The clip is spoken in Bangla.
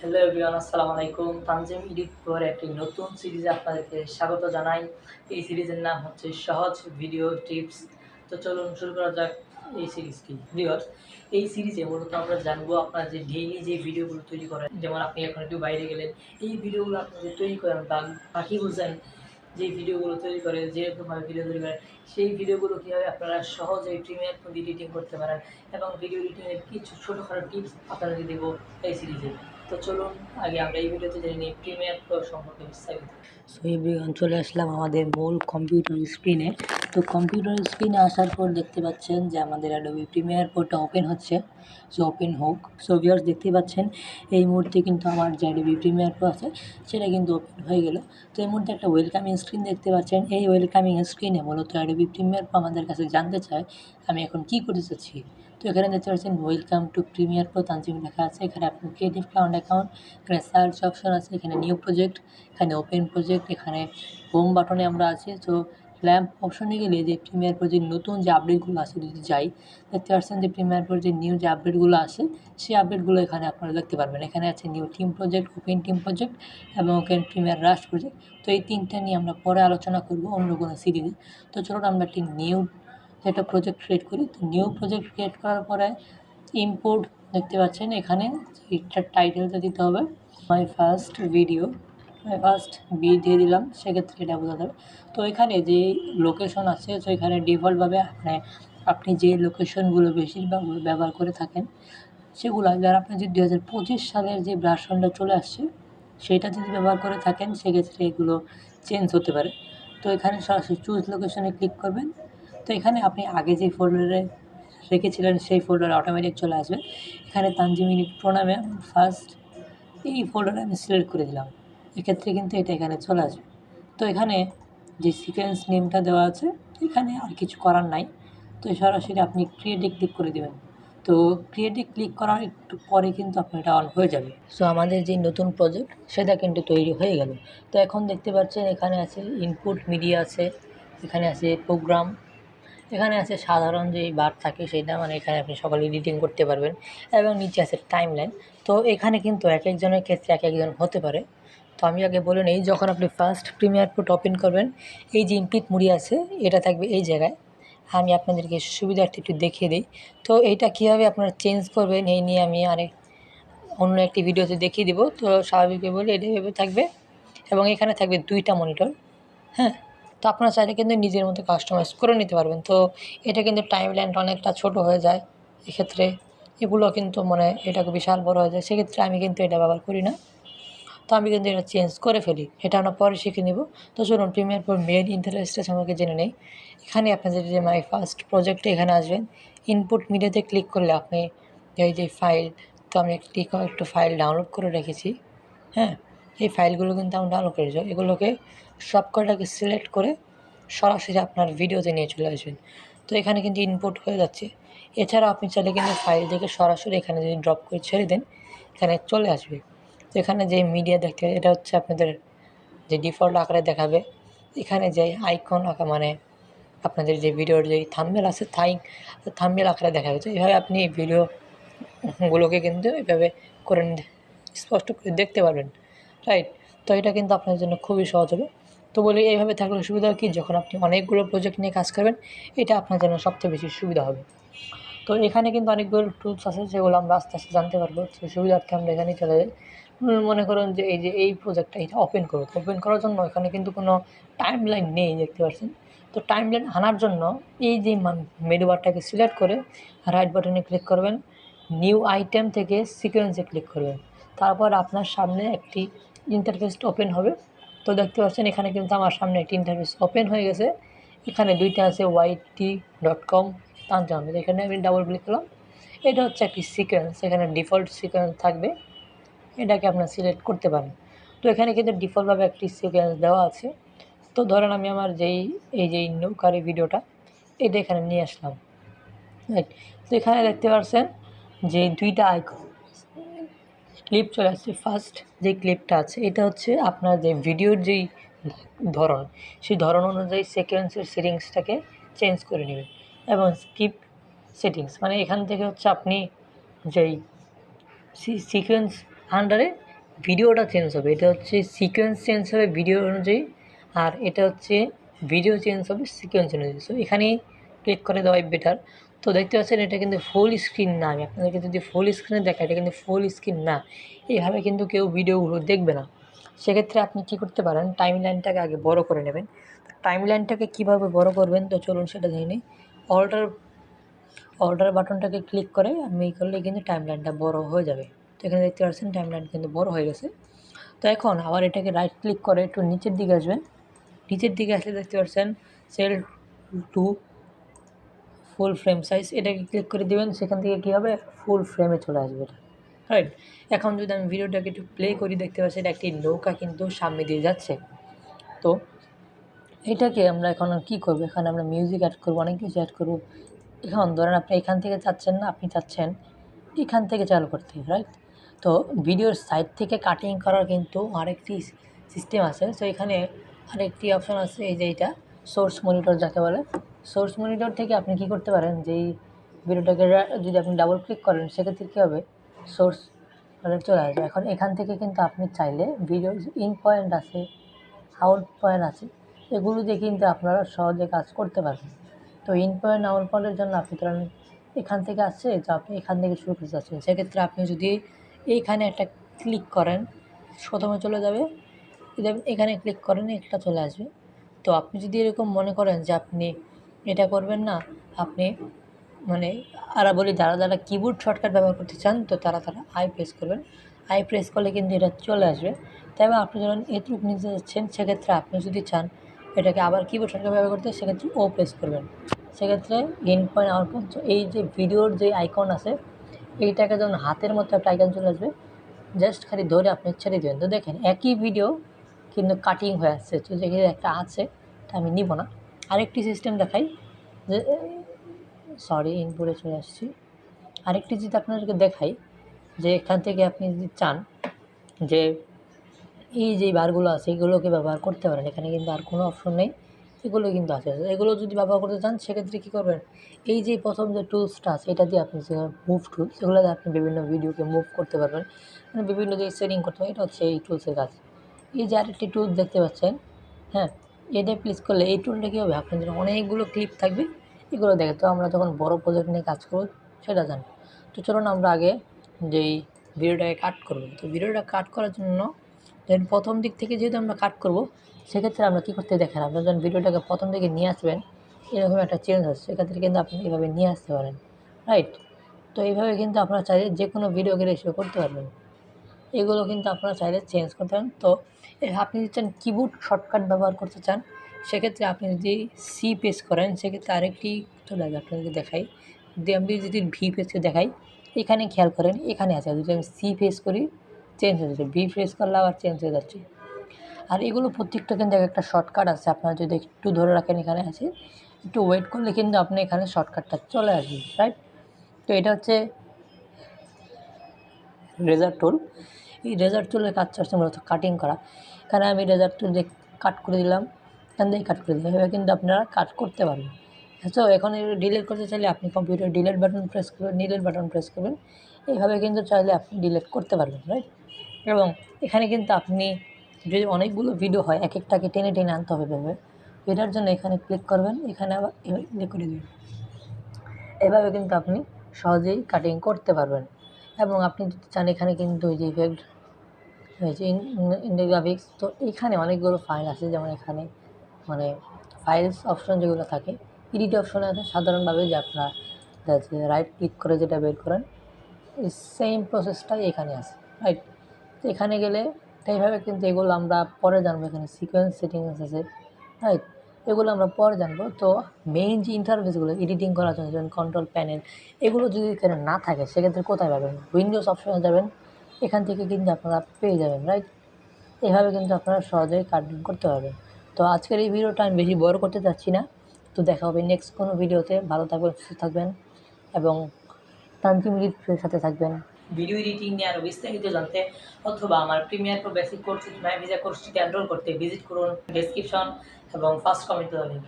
হ্যালো এভরিওয়ান, আসসালামু আলাইকুম। তানজিম এডিট পর একটি নতুন সিরিজে আপনাদেরকে স্বাগত জানাই। এই সিরিজের নাম হচ্ছে সহজ ভিডিও টিপস। তো চলুন শুরু করা যাক এই সিরিজটি। ভিউয়ার্স, এই সিরিজে মূলত আমরা জানবো আপনারা যে ডেইলি যে ভিডিওগুলো তৈরি করেন, যেমন আপনি এখন একটু বাইরে গেলেন, এই ভিডিওগুলো আপনি যে তৈরি করেন বা পাখি বুঝেন যে ভিডিওগুলো তৈরি করে, যেরকমভাবে ভিডিও তৈরি করেন, সেই ভিডিওগুলো কীভাবে আপনারা সহজেই প্রিমিয়ার প্রো এডিটিং করতে পারেন এবং ভিডিও এডিটিংয়ের কিছু ছোটোখাটো টিপস আপনাদেরকে দেবো এই সিরিজে। তো চলুন আগে আমরা এই ভিডিওতে জেনে নিই প্রিমিয়ার প্রো সম্পর্কে বিস্তারিত। সো এভরিওয়ান, চলে আসলাম আমাদের মূল কম্পিউটার স্ক্রিনে। তো কম্পিউটার স্ক্রিনে আসার পর দেখতে পাচ্ছেন যে আমাদের অ্যাডোবি প্রিমিয়ার প্রোটা ওপেন হচ্ছে। সো ওপেন হোক। সো ভিউয়ার্স, দেখতে পাচ্ছেন এই মুহূর্তে কিন্তু আমার যে অ্যাডোবি প্রিমিয়ার প্রো আছে সেটা কিন্তু ওপেন হয়ে গেল। তো এই মুহূর্তে একটা ওয়েলকামিং স্ক্রিন দেখতে পাচ্ছেন। এই ওয়েলকামিং স্ক্রিনে মূলত অ্যাডোবি প্রিমিয়ার প্রো আমাদের কাছে জানতে চায় আমি এখন কী করতে চাচ্ছি। তো এখানে দেখতে পাচ্ছেন welcome to Premiere Pro Tanzim লেখা আছে। এখানে আপনার ক্রিয়েটিভ ক্লাউড অ্যাকাউন্ট, এখানে সার্চ অপশন আছে, এখানে নিউ প্রজেক্ট, এখানে ওপেন প্রজেক্ট, এখানে হোম বাটনে আমরা আছি। তো ল্যাম্প অপশনে গেলে যে প্রিমিয়ার প্রো যে নতুন যে আপডেটগুলো আছে যদি যাই, দেখতে পাচ্ছেন যে প্রিমিয়ার প্রো যে নিউ যে আপডেটগুলো আসে সেই আপডেটগুলো এখানে আপনারা দেখতে পারবেন। এখানে আছে new team project, open team project এবং ওপেন প্রিমিয়ার রাশ প্রজেক্ট। তো এই তিনটা নিয়ে আমরা পরে আলোচনা করব অন্য কোনো সিরিজে। তো চলুন আমরা একটি নিউ একটা প্রজেক্ট ক্রিয়েট করি। তো নিউ প্রজেক্ট ক্রিয়েট করার পরে ইম্পোর্ট দেখতে পাচ্ছেন, এখানে এটার টাইটেলটা দিতে হবে মাই ফার্স্ট ভিডিও দিয়ে দিলাম, সেক্ষেত্রে এটা বোঝা যাবে। তো এখানে যে লোকেশন আছে, তো এখানে ডিফল্টভাবে আপনি যে লোকেশনগুলো বেশিরভাগ ব্যবহার করে থাকেন সেগুলো, যারা আপনি যে 2025 সালের যে ভার্সনটা চলে আসছে সেটা যদি ব্যবহার করে থাকেন সেক্ষেত্রে এগুলো চেঞ্জ হতে পারে। তো এখানে সরাসরি চুজ লোকেশনে ক্লিক করবেন। তো এখানে আপনি আগে যে ফোল্ডারে রেখেছিলেন সেই ফোল্ডারে অটোমেটিক চলে আসবে। এখানে তানজিম ইউনিট প্রো নামে ফার্স্ট এই ফোল্ডারে আমি সিলেক্ট করে দিলাম, এক্ষেত্রে কিন্তু এটা এখানে চলে আসবে। তো এখানে যে সিকোয়েন্স নেমটা দেওয়া আছে এখানে আর কিছু করার নাই। তো সরাসরি আপনি ক্রিয়েটে ক্লিক করে দেবেন। তো ক্রিয়েটে ক্লিক করার একটু পরে কিন্তু আপনার এটা অন হয়ে যাবে। সো আমাদের যে নতুন প্রজেক্ট সেটা কিন্তু তৈরি হয়ে গেল। তো এখন দেখতে পাচ্ছেন এখানে আছে ইনপুট মিডিয়া আছে, এখানে আছে প্রোগ্রাম, এখানে আছে সাধারণ যেই বার থাকে সেটা, মানে এখানে আপনি সকলে এডিটিং করতে পারবেন এবং নিচে আছে টাইমলাইন। তো এখানে কিন্তু এক একজনের ক্ষেত্রে এক একজন হতে পারে। তো আমি আগে বলে নেই, যখন আপনি ফার্স্ট প্রিমিয়ার প্রো ওপেন করবেন এই যে ইনপুট মিডিয়া আছে এটা থাকবে এই জায়গায়। আমি আপনাদেরকে সুবিধার্থে একটু দেখিয়ে দিই। তো এইটা কীভাবে আপনারা চেঞ্জ করবেন এই নিয়ে আমি অন্য একটি ভিডিওতে দেখিয়ে দিব। তো স্বাভাবিকভাবে বলে এটা এভাবে থাকবে এবং এখানে থাকবে 2টা মনিটর। হ্যাঁ, তো আপনারা চাইলে কিন্তু নিজের মতো কাস্টমাইজ করে নিতে পারবেন। তো এটা কিন্তু টাইমলাইনটা অনেকটা ছোট হয়ে যায়, এক্ষেত্রে এগুলো কিন্তু মানে এটা বিশাল বড় হয়ে যায়, সেক্ষেত্রে আমি কিন্তু এটা ব্যবহার করি না। তো আমি কিন্তু এটা চেঞ্জ করে ফেলি, এটা আমরা পরে শিখে নেব। তো চলুন প্রিমিয়ার প্রো মেন ইন্টারফেসটা সম্পর্কে জেনে নেই। এখানে আপনাদের যে মাই ফার্স্ট প্রজেক্টে এখানে আসবেন, ইনপুট মিডিয়াতে ক্লিক করলে আপনি এই যে ফাইল, তো আমি একটু ফাইল ডাউনলোড করে রেখেছি। হ্যাঁ, এই ফাইলগুলো কিন্তু আমি ডাউনলোড করেছি, এগুলোকে সবকটাকে সিলেক্ট করে সরাসরি আপনার ভিডিওতে নিয়ে চলে আসবেন। তো এখানে কিন্তু ইনপুট হয়ে যাচ্ছে। এছাড়া আপনি চাইলে কিন্তু ফাইল থেকে সরাসরি এখানে যদি ড্রপ করে ছেড়ে দেন এখানে চলে আসবে। তো এখানে যে মিডিয়া দেখতে, এটা হচ্ছে আপনাদের যে ডিফল্ট আকারে দেখাবে। এখানে যে আইকন আঁকা, মানে আপনাদের যে ভিডিওর যে থাম্বনেল আছে থাম্বনেল আকারে দেখাবে। তো এইভাবে আপনি ভিডিওগুলোকে কিন্তু এভাবে করে স্পষ্ট করে দেখতে পারবেন, রাইট? তো এটা কিন্তু আপনার জন্য খুবই সহজ হবে। তো বলি এইভাবে থাকলে সুবিধা কি, যখন আপনি অনেকগুলো প্রজেক্ট নিয়ে কাজ করবেন এটা আপনার জন্য সবচেয়ে বেশি সুবিধা হবে। তো এখানে কিন্তু অনেকগুলো টুলস আছে যেগুলো আমরা আস্তে আস্তে জানতে পারবো। তো সুবিধার্থে আমরা এখানে চলে যাই। মনে করুন যে এই প্রজেক্টটা এটা ওপেন করব, ওপেন করার জন্য এখানে কিন্তু কোনো টাইমলাইন নেই, দেখতে পাচ্ছেন। তো টাইমলাইন আনার জন্য এই যে মেনু বারটাকে সিলেক্ট করে রাইট বাটনে ক্লিক করবেন, নিউ আইটেম থেকে সিকোয়েন্সে ক্লিক করবেন, তারপর আপনার সামনে একটি ইন্টারফেস ওপেন হবে। তো দেখতে পাচ্ছেন এখানে কিন্তু আমার সামনে একটি ইন্টারফেস ওপেন হয়ে গেছে। এখানে 2টা আছে yt.com তানজাম, এখানে আমি ডাবল ক্লিক করলাম। এটা হচ্ছে একটি সিকোয়েন্স, এখানে ডিফল্ট সিকোয়েন্স থাকবে, এটাকে আপনার সিলেক্ট করতে পারেন। তো এখানে কিন্তু ডিফল্টভাবে একটি সিকোয়েন্স দেওয়া আছে। তো ধরেন আমি আমার এই যে নৌকারি ভিডিওটা এটা এখানে নিয়ে আসলাম, রাইট? তো এখানে দেখতে পাচ্ছেন যে 2টা আইকন ক্লিপ চলে আসছে। ফার্স্ট যে ক্লিপটা আছে এটা হচ্ছে আপনার যে ভিডিওর যেই ধরন সেই ধরন অনুযায়ী সিকোয়েন্সের সেটিংসটাকে চেঞ্জ করে নেবেন এবং স্কিপ সেটিংস, মানে এখান থেকে হচ্ছে আপনি যেই সিকোয়েন্স আন্ডারে ভিডিওটা চেঞ্জ হবে, এটা হচ্ছে সিকোয়েন্স চেঞ্জ হবে ভিডিও অনুযায়ী, আর এটা হচ্ছে ভিডিও চেঞ্জ হবে সিকোয়েন্স অনুযায়ী। সো এখানেই ক্লিক করে দেওয়াই বেটার। তো দেখতে পাচ্ছেন এটা কিন্তু ফুল স্ক্রিন না, আমি আপনাদেরকে যদি ফুল স্ক্রিনে দেখাই, এটা কিন্তু ফুল স্ক্রিন না, এইভাবে কিন্তু কেউ ভিডিওগুলো দেখবে না। সেক্ষেত্রে আপনি কী করতে পারেন, টাইম লাইনটাকে আগে বড় করে নেবেন। টাইম লাইনটাকে কীভাবে বড় করবেন, তো চলুন সেটা দেখে নিই। অল্টার বাটনটাকে ক্লিক করে আমি করলে কিন্তু টাইম লাইনটা বড় হয়ে যাবে। তো এখানে দেখতে পাচ্ছেন টাইম লাইন কিন্তু বড় হয়ে গেছে। তো এখন আবার এটাকে রাইট ক্লিক করে একটু নিচের দিকে আসবেন। নিচের দিকে আসলে দেখতে পাচ্ছেন scale to full frame size, এটাকে ক্লিক করে দেবেন। সেখান থেকে কী হবে, ফুল ফ্রেমে চলে আসবে এটা, রাইট। এখন যদি আমি ভিডিওটাকে একটু প্লে করি, দেখতে পাচ্ছি এটা একটি নৌকা কিন্তু সামনে দিয়ে যাচ্ছে। তো এটাকে আমরা এখন কী করবো, এখানে আমরা মিউজিক অ্যাড করবো, অনেক কিছু অ্যাড করবো। এখন ধরেন আপনি এখান থেকে চাচ্ছেন না, আপনি চাচ্ছেন এখান থেকে চালু করতে, রাইট। তো ভিডিওর সাইড থেকে কাটিং করার কিন্তু আরেকটি সিস্টেম আছে। সো এখানে আরেকটি অপশন আছে, এই যে এটা সোর্স মনিটর যাকে বলে। সোর্স মনিটর থেকে আপনি কী করতে পারেন, যেই ভিডিওটাকে যদি আপনি ডাবল ক্লিক করেন, সেক্ষেত্রে কী হবে, সোর্স চলে আসবে। এখন এখান থেকে কিন্তু আপনি চাইলে ভিডিওর ইন পয়েন্ট আছে, আউট পয়েন্ট আছে, এগুলো দিয়ে কিন্তু আপনারা সহজে কাজ করতে পারবেন। তো ইন পয়েন্ট আউট পয়েন্টের জন্য আপনি ধরেন এখান থেকে আসছে, তো আপনি এখান থেকে শুরু করতে চাচ্ছেন, সেক্ষেত্রে আপনি যদি এইখানে একটা ক্লিক করেন, প্রথমে চলে যাবে, যদি আপনি এখানে ক্লিক করেন একটা চলে আসবে। তো আপনি যদি এরকম মনে করেন যে আপনি এটা করবেন না, আপনি মানে বলি যারা কিবোর্ড শর্টকাট ব্যবহার করতে চান, তো তারা আই প্রেস করবেন। আই প্রেস করলে কিন্তু এটা চলে আসবে। তবে আপনি যখন এটুকু নিতে যাচ্ছেন, সেক্ষেত্রে আপনি যদি চান এটাকে আবার কিবোর্ড শর্টকাট ব্যবহার করতে, সেক্ষেত্রে ও প্রেস করবেন। সেক্ষেত্রে ইন পয়েন্ট আউট পয়েন্ট, এই যে ভিডিওর যে আইকন আছে, এইটাকে যখন হাতের মতো একটা আইকন চলে আসবে, জাস্ট খালি ধরে আপনি ছেড়ে দেবেন। তো দেখেন একই ভিডিও কিন্তু কাটিং হয়ে আসছে। তো যেখানে একটা আছে, তা আমি নিব না। আরেকটি সিস্টেম দেখাই, যে সরি ইনপুটে চলে আসছি। আরেকটি যদি আপনাদেরকে দেখাই, যে এখান থেকে আপনি যদি চান যে এই যে বারগুলো আছে, এগুলোকে ব্যবহার করতে পারেন। এখানে কিন্তু আর কোনো অপশন নেই, এগুলো কিন্তু আছে। এগুলো যদি ব্যবহার করতে চান, সেক্ষেত্রে কী করবেন, এই যে প্রথম যে টুলসটা আছে, এটা দিয়ে আপনি যে মুভ টুলস, এগুলো দিয়ে আপনি বিভিন্ন ভিডিওকে মুভ করতে পারবেন, মানে বিভিন্ন যে সেটিং করতে হবে, এটা হচ্ছে এই টুলসের কাজ। এই যে আরেকটি টুলস দেখতে পাচ্ছেন, হ্যাঁ, এটা প্লেস করলে এই টুলটা কী হবে, আপনাদের অনেকগুলো ক্লিপ থাকবে, এগুলো দেখে। তো আমরা যখন বড় প্রজেক্ট নিয়ে কাজ করব, সেটা জানি। তো চলুন আমরা আগে যেই ভিডিওটাকে কাট করব। তো ভিডিওটা কাট করার জন্য দেন প্রথম দিক থেকে যেহেতু আমরা কাট করব, সেক্ষেত্রে আমরা কী করতে দেখেন, আপনারা যখন ভিডিওটাকে প্রথম দিকে নিয়ে আসবেন, এরকম একটা চেঞ্জ হচ্ছে, সেক্ষেত্রে কিন্তু আপনি এভাবে নিয়ে আসতে পারেন, রাইট। তো এইভাবে কিন্তু আপনারা চাইলে যে কোনো ভিডিওকে রেশিও করতে পারবেন। এগুলো কিন্তু আপনারা চাইলে চেঞ্জ করতে পারেন। তো আপনি যদি চান কিবোর্ড শর্টকাট ব্যবহার করতে চান, সেক্ষেত্রে আপনি যদি সি প্রেস করেন, সেক্ষেত্রে আরেকটি চলে আসবে, আপনাদেরকে দেখাই। আমি যদি ভি প্রেসকে দেখাই, এখানে খেয়াল করেন, এখানে আছে। যদি আমি সি প্রেস করি, চেঞ্জ হয়ে যাচ্ছে, ভি প্রেস করলে আবার চেঞ্জ হয়ে যাচ্ছে। আর এগুলো প্রত্যেকটা কিন্তু একটা শর্টকাট আছে, আপনারা যদি একটু ধরে রাখেন, এখানে আছে, একটু ওয়েট করলে কিন্তু আপনি এখানে শর্টকাটটা চলে আসবে, রাইট। তো এটা হচ্ছে রেজার টুল। এই রেজার টুলের কাজ হচ্ছে মূলত কাটিং করা। এখানে আমি রেজার টুল দিয়ে কাট করে দিলাম, এখান থেকে কাট করে দিলাম, এভাবে কিন্তু আপনারা কাট করতে পারবেন। তো এখন ডিলিট করতে চাইলে আপনি কম্পিউটার ডিলিট বাটন প্রেস করবেন, ডিলিট বাটন প্রেস করবেন, এইভাবে কিন্তু চাইলে আপনি ডিলিট করতে পারবেন, রাইট। এবং এখানে কিন্তু আপনি যদি অনেকগুলো ভিডিও হয়, এক একটাকে টেনে টেনে আনতে হবে এভাবে। এটার জন্য এখানে ক্লিক করবেন, এখানে আবার এভাবে ক্লিক করে দেবেন। এভাবে কিন্তু আপনি সহজেই কাটিং করতে পারবেন। এবং আপনি যদি চান, এখানে কিন্তু ওই যে ইফেক্ট হয়েছে ইন্ডিয়া গ্রাফিক্স, তো এখানে অনেকগুলো ফাইল আছে, যেমন এখানে মানে ফাইলস অপশন যেগুলো থাকে, এডিট অপশনে আছে সাধারণভাবে, যে আপনার রাইট ক্লিক করে যেটা বের করেন, এই সেম প্রসেসটাই এখানে আছে, রাইট। তো এখানে গেলে এইভাবে কিন্তু এগুলো আমরা পরে জানবো। এখানে সিকোয়েন্স সেটিংস আছে, রাইট, এগুলো আমরা পরে জানবো। তো মেইন যে ইন্টারফেসগুলো এডিটিং করার জন্য, যেমন কন্ট্রোল প্যানেল, এগুলো যদি এখানে না থাকে, সেক্ষেত্রে কোথায় পাবেন, উইন্ডোজ অপশনে যাবেন, এখান থেকে কিন্তু আপনারা পেয়ে যাবেন, রাইট। এভাবে কিন্তু আপনারা সহজেই কাটিং করতে পারবেন। তো আজকের এই ভিডিওটা আমি বেশি বড় করতে চাচ্ছি না। তো দেখা হবে নেক্সট কোনো ভিডিওতে। ভালো থাকবেন, সুস্থ থাকবেন এবং তানজিম এডিটের সাথে থাকবেন। ভিডিও এডিটিং নিয়ে আরও বিস্তারিত জানতে অথবা আমার প্রিমিয়ার প্রো বেসিক কোর্স মাই ভিসা কোর্সটিতে এনরোল করতে ভিজিট করুন ডেসক্রিপশন এবং ফার্স্ট কমেন্টে লিংক।